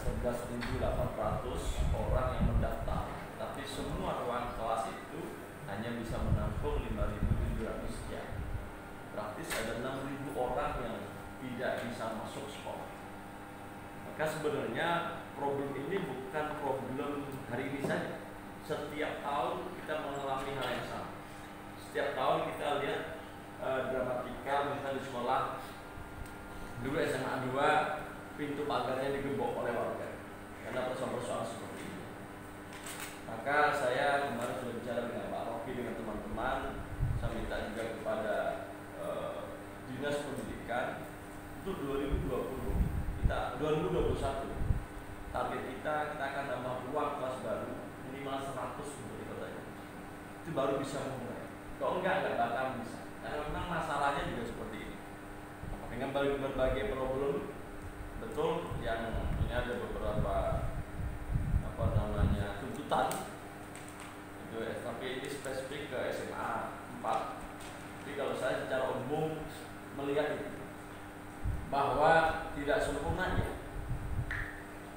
11.800 orang yang mendaftar, tapi semua ruang kelas itu hanya bisa menampung 5.700 sekian. Praktis ada 6.000 orang yang tidak bisa masuk sekolah. Maka sebenarnya problem ini bukan problem hari ini saja. Setiap tahun kita mengalami hal yang sama. Setiap tahun kita lihat dramatika misalnya di sekolah. Dulu SMA 2 pintu pagarnya digembok oleh warga karena persoalan-persoalan seperti ini. Maka saya kemarin sudah bicara dengan Pak Rocky, dengan teman-teman. Saya minta juga kepada Dinas Pendidikan itu 2021 target kita akan nambah ruang kelas baru minimal 100 untuk di kota. Itu baru bisa memulai. Kalau enggak bakal bisa. Karena memang masalahnya juga seperti ini. Dengan berbagai problem, betul yang ini ada beberapa tuntutan itu, tapi ini spesifik ke SMA 4. Jadi kalau saya secara umum melihat itu bahwa tidak sempurnanya,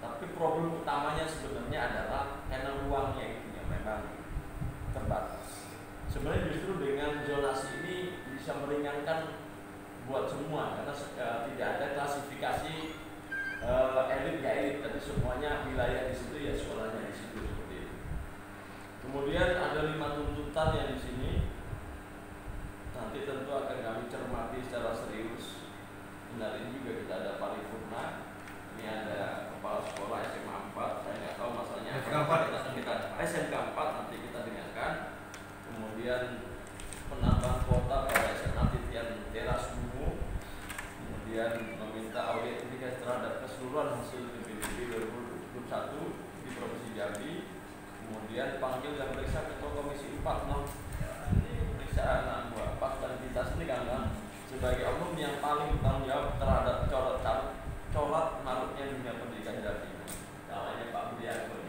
tapi problem utamanya sebenarnya adalah karena ruangnya itu yang memang terbatas. Sebenarnya justru dengan zonasi ini bisa meringankan buat semua, karena tidak ada klasifikasi elit gak elit, tapi semuanya wilayah di situ ya sekolahnya di situ seperti itu. Kemudian ada 5 tuntutan yang di sini nanti tentu akan kami cermati secara serius. Benar, ini juga kita ada paripurna. Ini ada kepala sekolah SMA 4. Saya nggak tahu masalahnya. SMK 4 nanti kita dengarkan. Kemudian penambahan kuota pada SMA titian teras umum. Kemudian meminta audit indikasi terhadap keseluruhan hasil PPDB 2021 di Provinsi Jambi. Kemudian panggil dan periksa ketua komisi 4. Ini periksaan fakta dan integritas ini karena sebagai oknum yang paling bertanggung jawab terhadap corak marutnya dunia pendidikan Jambi. Namanya Pak Budi Agung.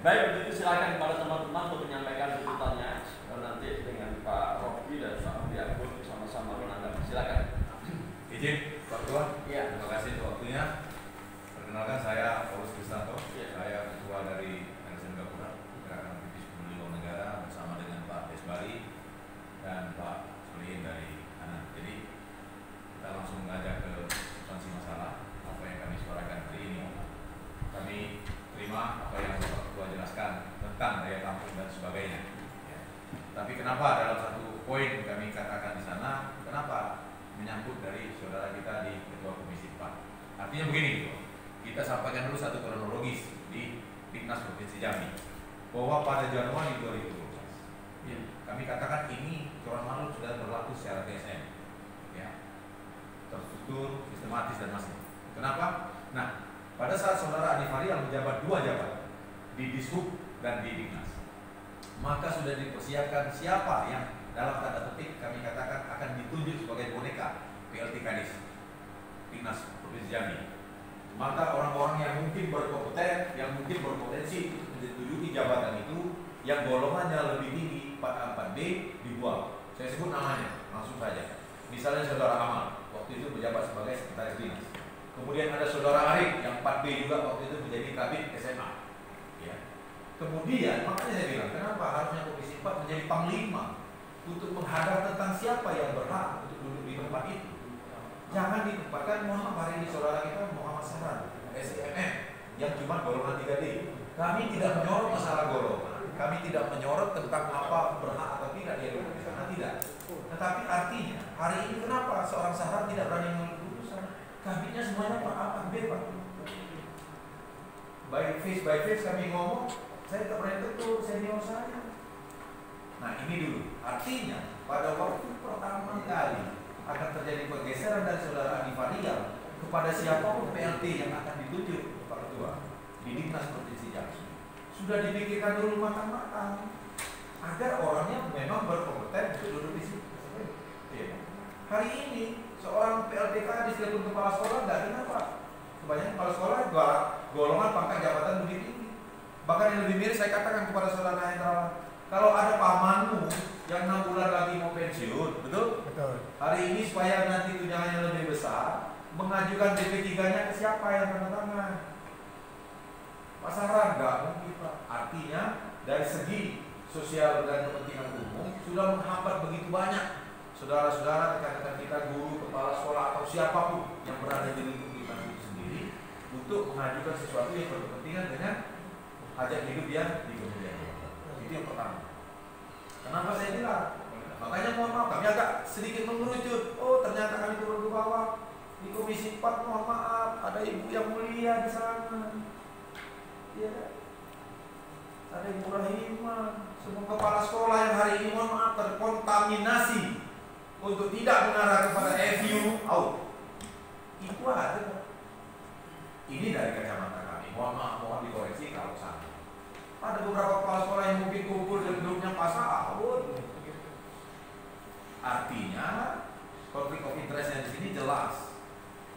Baik, begitu silakan kepada teman-teman untuk menyampaikan tuntutannya. Nanti dengan Pak Rocky dan Pak Budi Agung sama-sama menanggapi. Silakan. Izin Pak Ketua. Iya. Terima kasih untuk waktunya. Perkenalkan saya Paulus Kristanto. Ya. Saya ketua dari LSM Gapura Gerakan Aktivis Peduli Lingkungan Negara bersama dengan Pak Desbari dan Pak Solihin dari Anan. Jadi kita langsung mengajak ke substansi masalah apa yang kami suarakan hari ini. Kami terima apa yang Pak Ketua jelaskan tentang daya tampung dan sebagainya. Ya. Tapi kenapa dalam satu poin kami katakan di sana, kenapa menyangkut dari saudara kita di Ketua Komisi 4. Artinya begini, kita sampaikan dulu satu kronologis di Dignas Provinsi Jambi bahwa pada Januari 2012 ya, kami katakan ini aturan malu sudah berlaku secara TSM ya, terstruktur, sistematis dan masif. Kenapa? Nah, pada saat saudara Adi Faryal menjabat 2 jabatan di Dishub dan di Dignas, maka sudah dipersiapkan siapa yang dalam tanda petik kami katakan akan ditunjuk sebagai boneka PLT Kadis Dignas Provinsi Jambi. Maka orang-orang yang mungkin berkompeten, yang mungkin berpotensi menduduki jabatan itu, yang golongannya lebih tinggi 4A4B dibuang. Saya sebut namanya langsung saja. Misalnya saudara Amal, waktu itu menjabat sebagai sekretaris dinas. Kemudian ada saudara Arif yang 4B juga waktu itu menjadi kabit SMA. Ya. Kemudian makanya saya bilang kenapa harusnya Komisi 4 menjadi panglima untuk menghadap tentang siapa yang berhak untuk duduk di tempat itu. Jangan ditempatkan Muhammad hari ini saudara kita Muhammad Saran SMM yang cuma golongan 3D. Kami tidak menyorot masalah golongan, kami tidak menyorot tentang apa berhak atau tidak dia duduk di sana, tidak. Tetapi artinya hari ini kenapa seorang Saran tidak berani mengambil keputusan? Kabinnya semuanya Pak A, Pak B, Pak. By face kami ngomong, saya tidak berani tentu senior saya. Nah ini dulu, artinya pada waktu pertama kali akan terjadi pergeseran dari saudara Adi Faryal kepada siapapun PLT yang akan ditunjuk Pak Ketua di Dignas Provinsi Jambi, sudah dipikirkan dulu matang-matang agar orangnya memang berkompeten untuk duduk di situ. Hari ini seorang PLT Kadis ataupun kepala sekolah nggak kenapa. Kebanyakan kepala sekolah golongan pangkat jabatan lebih tinggi. Bahkan yang lebih miris saya katakan kepada saudara Hendra, kalau ada pamanmu yang 6 bulan lagi mau pensiun, betul? Betul. Hari ini supaya nanti tunjangannya lebih besar, mengajukan DP3-nya ke siapa yang tanda tangan? pasaran, nggak mungkin Pak. Artinya dari segi sosial dan kepentingan umum sudah menghambat begitu banyak saudara-saudara, rekan-rekan kita, guru, kepala sekolah atau siapapun yang berada di lingkup dinas itu sendiri untuk mengajukan sesuatu yang berkepentingan dengan hajat hidup yang di kemudian hari. Itu yang pertama. Kenapa saya bilang? Makanya mohon maaf, kami agak sedikit mengerucut. Oh, ternyata kami turun ke bawah di Komisi 4, mohon maaf, ada ibu yang mulia di sana. Iya. Ada Ibu Rahimah, semua kepala sekolah yang hari ini mohon maaf terkontaminasi untuk tidak mengarah kepada FU out. Itu ada. Ini dari kacamata kami. Mohon maaf, mohon dikoreksi kalau salah. Ada beberapa kepala sekolah yang mungkin kumpul dan grupnya pasal. Artinya konflik of interest di sini jelas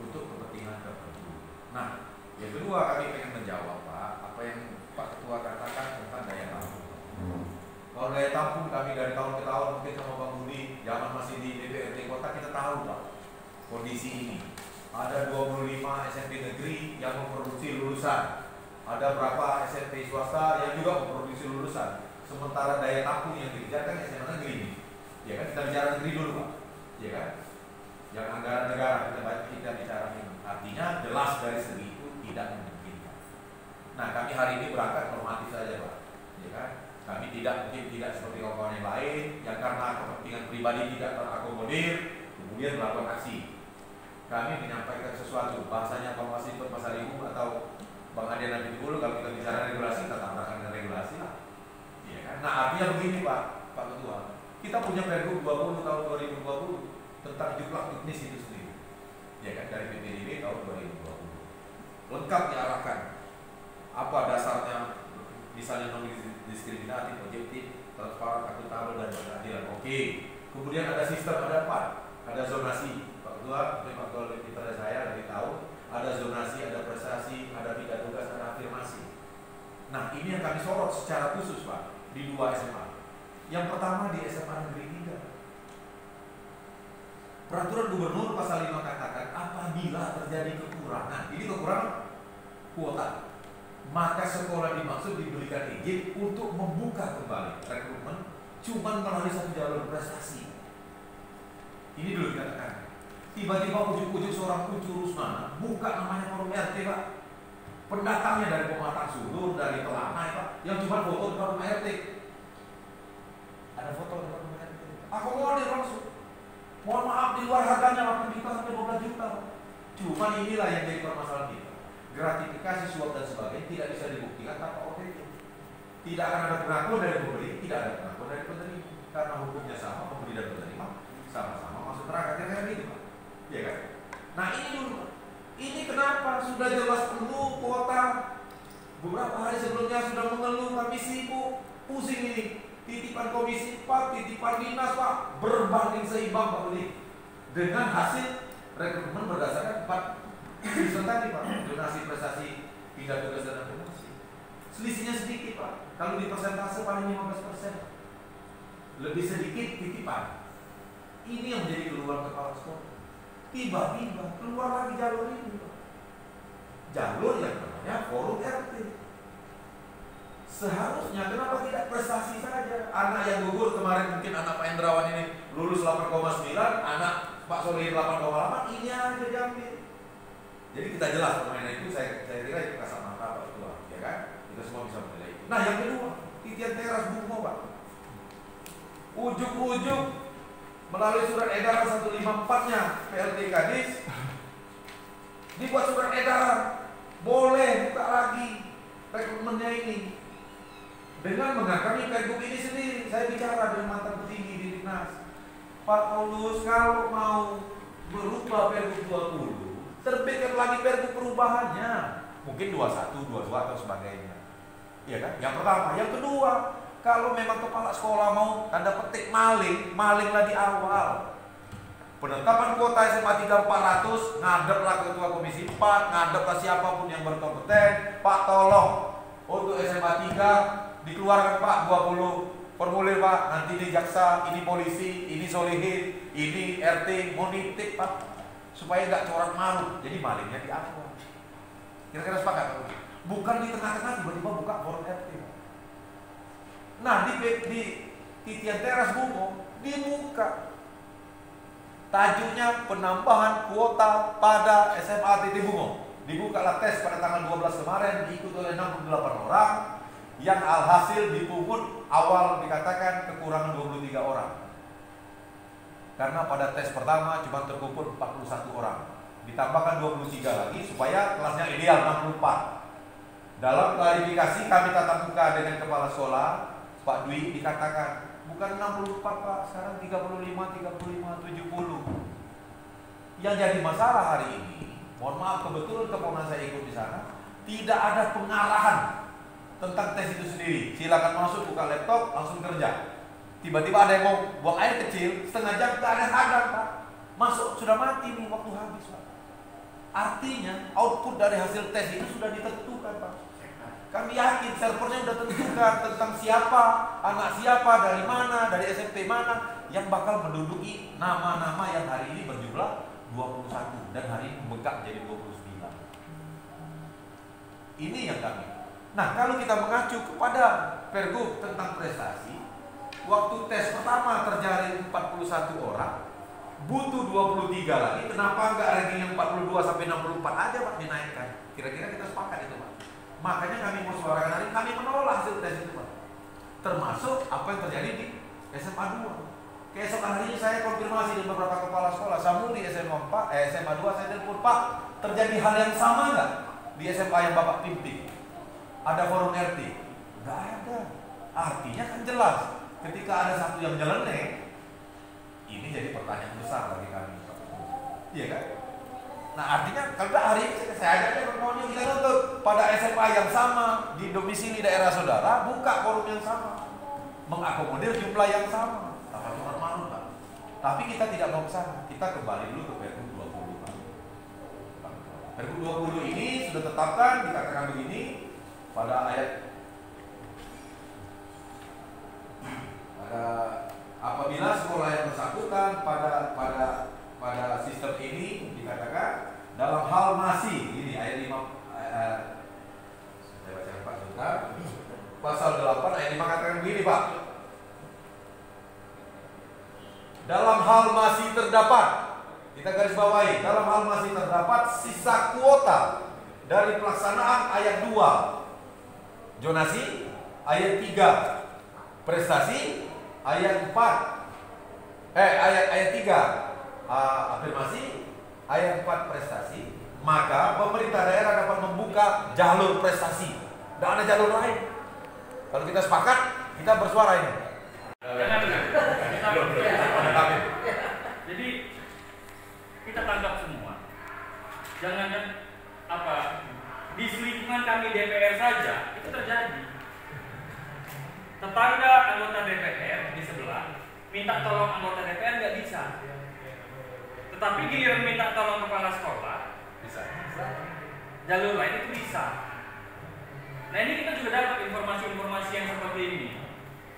untuk kepentingan tertentu. Nah, yang kedua kami ingin menjawab Pak, apa yang Pak Ketua katakan tentang daya tampung. Kalau daya tampung kami dari tahun ke tahun mungkin sama Bang Budi, zaman masih di DPRD kota kita tahu Pak kondisi ini. Ada 25 SMP negeri yang memproduksi lulusan, ada berapa SMP swasta yang juga memproduksi lulusan. Sementara daya tampung yang dikerjakan SMA negeri ini, ya kan, kita bicara negeri dulu Pak, ya kan, yang anggaran negara kita bicara ini. Artinya jelas dari segi itu tidak memungkinkan. Nah kami hari ini berangkat normatif saja Pak, ya kan. Kami mungkin tidak seperti kawan-kawan yang lain yang karena kepentingan pribadi tidak terakomodir kemudian melakukan aksi. Kami menyampaikan sesuatu, bahasanya Pak Masinton Pasar Ibu atau Bang Adian nanti dulu kalau kita bicara regulasi, kita tambahkan dengan regulasi lah. Ya kan? Nah artinya begini Pak Ketua, kita punya Pergub 20 tahun 2020 tentang jumlah etnis itu sendiri. Ya kan, dari PPDB tahun 2020. Lengkap diarahkan apa dasarnya, misalnya non diskriminatif, objektif, transparan, akuntabel dan berkeadilan. Oke. Kemudian ada sistem, ada apa? Ada zonasi. Pak Ketua, Pak Ketua lebih pada saya lebih tahu. Ada zonasi, ada prestasi, ada bidang tugas, ada afirmasi. Nah, ini yang kami sorot secara khusus Pak di 2 SMA. Yang pertama di SMA Negeri 3. Peraturan Gubernur pasal 5 katakan apabila terjadi kekurangan, ini kekurangan kuota, maka sekolah dimaksud diberikan izin untuk membuka kembali rekrutmen cuma melalui satu jalur prestasi. Ini dulu dikatakan. Tiba-tiba ujuk-ujuk seorang Kucu Rusmana buka namanya forum RT Pak. Pendatangnya dari Pematang Sulur, dari Telanai Pak, yang cuma foto di forum RT. Ada foto di forum RT. Akomodir langsung. Mohon maaf, di luar harganya 8 juta sampai 12 juta Pak. Cuma inilah yang jadi permasalahan kita. Gratifikasi, suap dan sebagainya tidak bisa dibuktikan tanpa OTT. Tidak akan ada pengakuan dari pemberi, tidak ada pengakuan dari penerima, karena hukumnya sama, pemberi dan penerima sama-sama masuk neraka, kira-kira gitu Pak. Ya kan? Nah ini dulu Pak. Ini kenapa sudah jelas penuh kuota. Beberapa hari sebelumnya sudah mengeluh kami sibuk, pusing ini. Titipan Komisi 4, titipan Dinas Pak, berbanding seimbang Pak Budi dengan hasil rekrutmen berdasarkan 4 sistem tadi Pak, donasi, prestasi, pindah tugas dan afirmasi. Selisihnya sedikit Pak, kalau di persentase paling 15%. Lebih sedikit titipan. Ini yang menjadi keluhan kepala sekolah. Tiba-tiba keluar lagi jalur ini Pak. Jalur yang namanya forum RT. Seharusnya kenapa tidak prestasi saja? Anak yang gugur kemarin mungkin anak Pak Hendrawan ini lulus 8,9, anak Pak Solihin 8,8, ini aja diambil. Jadi kita jelas permainan itu, saya kira itu kasar mata Pak Ketua, ya kan? Kita semua bisa menilai itu. Nah yang kedua, titian teras bunga Pak. Ujuk-ujuk melalui surat edaran 154-nya PLT Kadis dibuat surat edaran boleh buka lagi rekrutmennya ini. Dengan mengakami Pergub ini sendiri, saya bicara dengan mantan petinggi di Dinas. Pak Paulus, kalau mau berubah Pergub 20, terbitkan lagi Pergub perubahannya. Mungkin 21, 22 atau sebagainya. Iya kan? Yang pertama. Yang kedua, kalau memang kepala sekolah mau tanda petik malinglah di awal. Penetapan kuota SMA 3 400, ngadeplah ketua Komisi 4, ngadeplah siapapun yang berkompeten. Pak tolong untuk SMA 3 dikeluarkan Pak 20 formulir Pak, nanti ini jaksa, ini polisi, ini solihin, ini RT, mau nitip Pak, supaya nggak corak marut. Jadi malingnya di awal. Kira-kira sepakat Pak? Bukan di tengah-tengah tiba-tiba buka forum RT. Nah di titian teras Bungo dibuka. Tajuknya penambahan kuota pada SMA Titik Bungo. Dibukalah tes pada tanggal 12 kemarin, diikuti oleh 68 orang, yang alhasil dipungut awal dikatakan kekurangan 23 orang. Karena pada tes pertama cuma terkumpul 41 orang. Ditambahkan 23 lagi supaya kelasnya ideal 64. Dalam klarifikasi kami tatap muka dengan kepala sekolah, Pak Dwi, dikatakan bukan 64 Pak, sekarang 35, 70. Yang jadi masalah hari ini, mohon maaf kebetulan keponakan saya ikut di sana, tidak ada pengarahan tentang tes itu sendiri. Silakan masuk, buka laptop, langsung kerja. Tiba-tiba ada yang mau buang air kecil, setengah jam tidak ada hadang Pak. Masuk sudah mati nih, waktu habis Pak. Artinya output dari hasil tes itu sudah ditentukan Pak. Kami yakin servernya sudah tentukan tentang siapa, anak siapa, dari mana, dari SMP mana yang bakal menduduki nama-nama yang hari ini berjumlah 21 dan hari ini membengkak jadi 29. Ini yang kami. Nah, kalau kita mengacu kepada Pergub tentang prestasi, waktu tes pertama terjadi 41 orang, butuh 23 lagi. Kenapa enggak ranking yang 42 sampai 64 aja Pak dinaikkan? Kira-kira kita sepakat itu Pak. Makanya kami mau suarakan hari ini, kami menolak hasil tes itu Pak. Termasuk apa yang terjadi di SMA 2. Keesokan harinya saya konfirmasi dengan beberapa kepala sekolah. Samuli SMA 4, SMA 2 saya telepon, Pak, terjadi hal yang sama enggak di SMA yang Bapak pimpin? Ada forum RT? Enggak ada. Artinya kan jelas, ketika ada satu yang nyeleneh, ini jadi pertanyaan besar bagi kami. Iya kan? Nah artinya kalau hari ini saya ajak maunya kita nuntut pada SMA yang sama di domisili daerah saudara, buka forum yang sama, mengakomodir jumlah yang sama. Tanpa cuma malu Pak. Tapi kita tidak mau ke sana. Kita kembali dulu ke Pergub 20 Pak. Pergub 20 ini sudah tetapkan dikatakan begini pada ayat apabila sekolah yang bersangkutan pada sistem ini dikatakan dalam hal masih ini ayat 5 saya baca Pak sebentar, pasal 8 ayat 5 katakan begini Pak, dalam hal masih terdapat, kita garis bawahi, dalam hal masih terdapat sisa kuota dari pelaksanaan ayat 2 zonasi, ayat 3 prestasi, ayat 4 ayat 3 afirmasi, ayat 4 prestasi, maka pemerintah daerah dapat membuka jalur prestasi. Tidak ada jalur lain. Kalau kita sepakat, kita bersuara ini. Jadi kita tangkap semua. Jangan di lingkungan kami DPR saja itu terjadi. Tetangga anggota DPR di sebelah minta tolong anggota DPR nggak bisa. Tetapi giliran minta tolong kepala sekolah bisa. Jalur lain itu bisa. Nah ini kita juga dapat informasi-informasi yang seperti ini.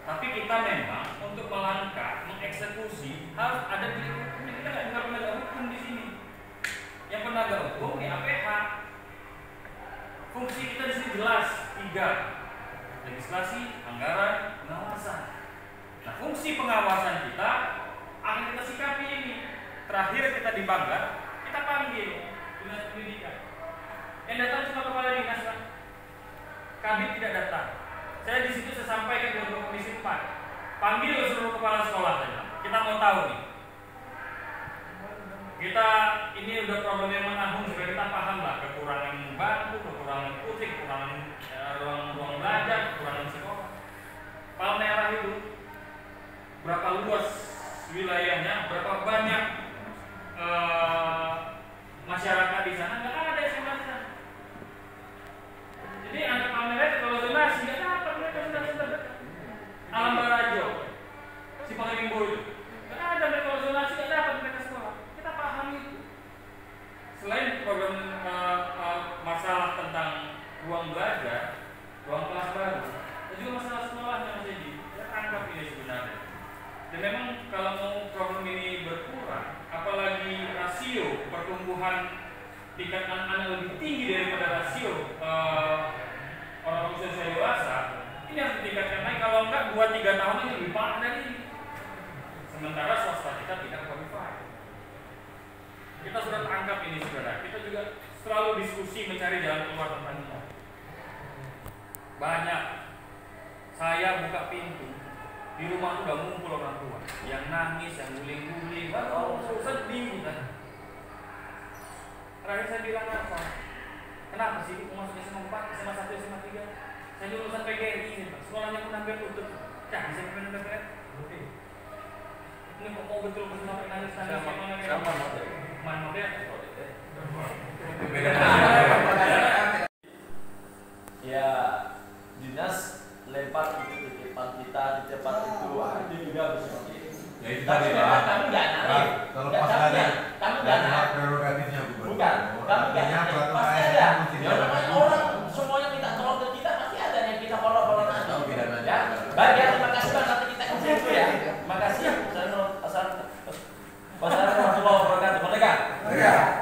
Tapi kita memang untuk melangkah, mengeksekusi harus ada pilih hukumnya. Kita nggak juga penegak hukum di sini. Yang penegak hukum ya APH. Fungsi kita di sini jelas 3: legislasi, anggaran, pengawasan. Nah fungsi pengawasan kita akan kita sikapi ini. Terakhir kita di Banggar, kita panggil dinas pendidikan. Yang datang cuma kepala dinas Pak. Kami tidak datang. Saya di situ saya sampaikan ke Komisi 4. Panggil ke seluruh kepala sekolah saja. Kita mau tahu nih. Kita ini udah problem yang menahun supaya kita paham lah kekurangan bangku, kekurangan kursi, kekurangan ruang belajar, kekurangan sekolah. Palmerah itu berapa luas wilayahnya, berapa banyak masyarakat di sana, nggak ada SMA di sana. Jadi anak Palmerah kalau zonasi nggak dapat mereka zonasi. Alam Barajo, si Panglimbo itu, nggak ada mereka kalau zonasi nggak dapat mereka sekolah. Kita paham itu. Selain program masalah tentang ruang belajar, ruang kelas baru, dan juga masalah sekolahnya Mas Edi, kita tangkap ini sebenarnya. Dan memang kalau mau problem ini berkurang, apalagi rasio pertumbuhan tingkat anak-anak lebih tinggi daripada rasio Sementara swasta kita tidak qualified. Kita sudah tangkap ini saudara. Kita juga selalu diskusi mencari jalan keluar tentang ini. Banyak. Saya buka pintu di rumah udah ngumpul orang tua yang nangis, yang guling-guling, sedih kan. Terakhir saya bilang apa? Kenapa sih mau masuk SMA 4, SMA 1, SMA 3? Saya lulusan PGRI, sekolahnya pun hampir tutup. Bisa pemain PGRI? Oke. Ini kok mau betul-betul sampai nangis-nangis sama model. Main model? Ya, dinas lempar titipan kita di tempat itu juga bisa. Ya itu tadi Pak. Kami nggak naik. Terlepas dari prerogatifnya gubernur. Bukan. Kami nggak naik. Pasti ada. Ya orang semuanya minta tolong ke kita pasti ada yang kita kolor-kolor aja. Ya. Baik ya, terima kasih Bang. Nanti kita kerja itu ya. Terima kasih. Wassalamualaikum warahmatullahi wabarakatuh. Merdeka.